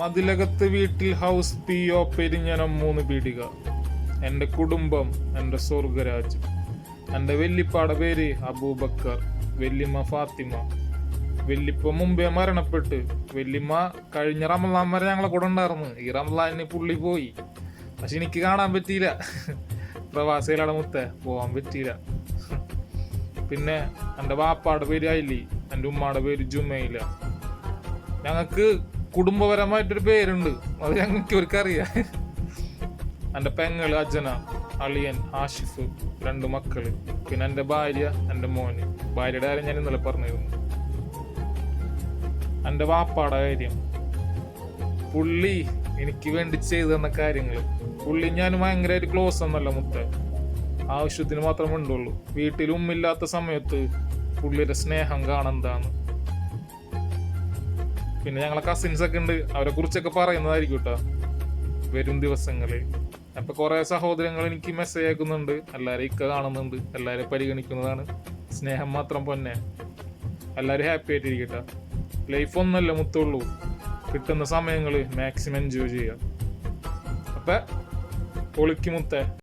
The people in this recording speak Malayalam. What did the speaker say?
മതിലകത്ത് വീട്ടിൽ ഹൗസ് പിയോ പെരിഞ്ഞനം 3 പീടിക. എൻ്റെ കുടുംബം എൻ്റെ സ്വർഗരാജ്യം. എൻ്റെ വല്യപ്പാടെ പേര് അബൂബക്കർ, വല്യമ്മ ഫാത്തിമ. വല്യപ്പ മുമ്പേ മരണപ്പെട്ട്. വല്യമ്മ കഴിഞ്ഞ റമളാൻ വരെ ഞങ്ങളെ കൂടെ ഉണ്ടായിരുന്നു. ഈ റമളാനിന് പുള്ളി പോയി. പക്ഷെ എനിക്ക് കാണാൻ പറ്റിയില്ല. പ്രവാസികളുടെ മുത്തേ പോവാൻ പറ്റിയില്ല. പിന്നെ എൻ്റെ വാപ്പാടെ പേര് അലി, എൻ്റെ ഉമ്മാടെ പേര് ജുമൈല. ഞങ്ങൾക്ക് കുടുംബപരമായിട്ടൊരു പേരുണ്ട്, അത് ഞങ്ങൾക്ക് ഇവർക്കറിയാം. എൻ്റെ പെങ്ങള് അജന, അളിയൻ ആഷിഫ്, 2 മക്കള്, പിന്നെ എൻ്റെ ഭാര്യ, എൻ്റെ മോന്. ഭാര്യയുടെ കാര്യം ഞാൻ ഇന്നലെ പറഞ്ഞിരുന്നു. എൻ്റെ വാപ്പാടെ കാര്യം, പുള്ളി എനിക്ക് വേണ്ടി ചെയ്തു തന്ന കാര്യങ്ങൾ. പുള്ളി ഞാൻ ഭയങ്കരമായിട്ട് ക്ലോസ് ഒന്നല്ല മുത്തേ, ആവശ്യത്തിന് മാത്രമേ ഉണ്ടുള്ളൂ. വീട്ടിൽ ഉമ്മില്ലാത്ത സമയത്ത് പുള്ളിയുടെ സ്നേഹം കാണന്താണ്. പിന്നെ ഞങ്ങളെ കസിൻസ് ഒക്കെ ഉണ്ട്, അവരെ കുറിച്ചൊക്കെ പറയുന്നതായിരിക്കും കേട്ടോ വരും ദിവസങ്ങളിൽ. അപ്പൊ കുറെ സഹോദരങ്ങൾ എനിക്ക് മെസ്സേജ് അയക്കുന്നുണ്ട്, എല്ലാവരും ഇക്ക കാണുന്നുണ്ട്, എല്ലാവരും പരിഗണിക്കുന്നതാണ്. സ്നേഹം മാത്രം പൊന്നെ. എല്ലാവരും ഹാപ്പി ആയിട്ടിരിക്കട്ടെ. ലൈഫ് ഒന്നല്ല മുത്തുള്ളൂ, കിട്ടുന്ന സമയങ്ങൾ മാക്സിമം എൻജോയ് ചെയ്യുക. അപ്പൊ പൊളിക്ക് മുത്തേ.